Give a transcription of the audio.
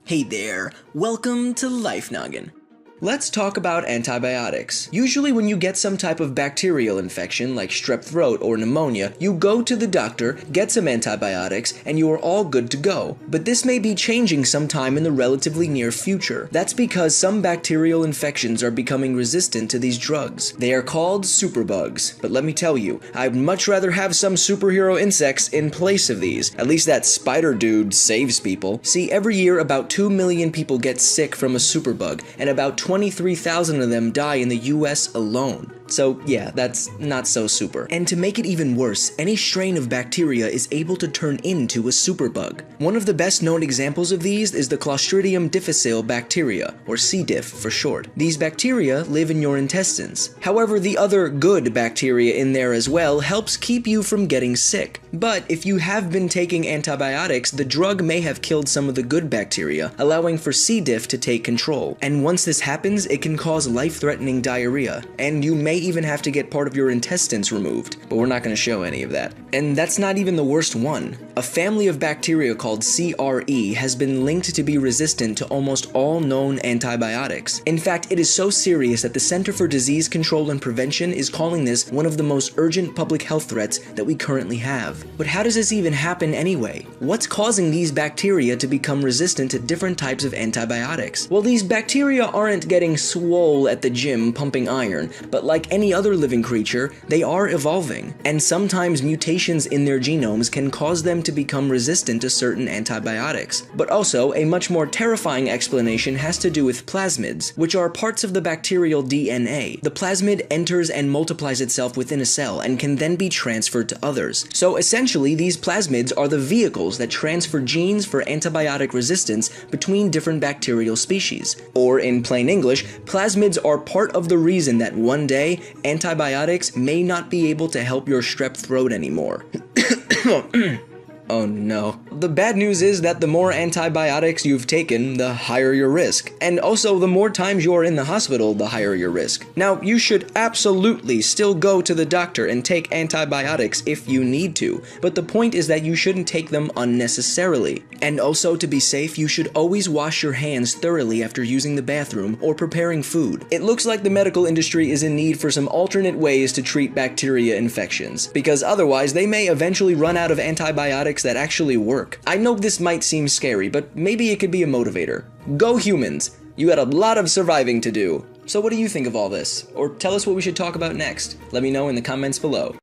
Hey there, welcome to Life Noggin. Let's talk about antibiotics. Usually when you get some type of bacterial infection like strep throat or pneumonia, you go to the doctor, get some antibiotics, and you are all good to go. But this may be changing sometime in the relatively near future. That's because some bacterial infections are becoming resistant to these drugs. They are called superbugs. But let me tell you, I'd much rather have some superhero insects in place of these. At least that spider dude saves people. See, every year about 2 million people get sick from a superbug, and about 23,000 of them die in the US alone. So yeah, that's not so super. And to make it even worse, any strain of bacteria is able to turn into a superbug. One of the best known examples of these is the Clostridium difficile bacteria, or C. diff for short. These bacteria live in your intestines. However, the other good bacteria in there as well helps keep you from getting sick. But if you have been taking antibiotics, the drug may have killed some of the good bacteria, allowing for C. diff to take control. And once this happens, it can cause life-threatening diarrhea, and you may even have to get part of your intestines removed, but we're not going to show any of that. And that's not even the worst one. A family of bacteria called CRE has been linked to be resistant to almost all known antibiotics. In fact, it is so serious that the Center for Disease Control and Prevention is calling this one of the most urgent public health threats that we currently have. But how does this even happen anyway? What's causing these bacteria to become resistant to different types of antibiotics? Well, these bacteria aren't getting swole at the gym pumping iron, but like any other living creature, they are evolving, and sometimes mutations in their genomes can cause them to become resistant to certain antibiotics. But also, a much more terrifying explanation has to do with plasmids, which are parts of the bacterial DNA. The plasmid enters and multiplies itself within a cell and can then be transferred to others. So essentially, these plasmids are the vehicles that transfer genes for antibiotic resistance between different bacterial species. Or in plain English, plasmids are part of the reason that one day, antibiotics may not be able to help your strep throat anymore. Oh no. The bad news is that the more antibiotics you've taken, the higher your risk. And also, the more times you're in the hospital, the higher your risk. Now, you should absolutely still go to the doctor and take antibiotics if you need to, but the point is that you shouldn't take them unnecessarily. And also, to be safe, you should always wash your hands thoroughly after using the bathroom or preparing food. It looks like the medical industry is in need for some alternate ways to treat bacteria infections, because otherwise they may eventually run out of antibiotics that actually work. I know this might seem scary, but maybe it could be a motivator. Go humans! You got a lot of surviving to do. So what do you think of all this? Or tell us what we should talk about next. Let me know in the comments below.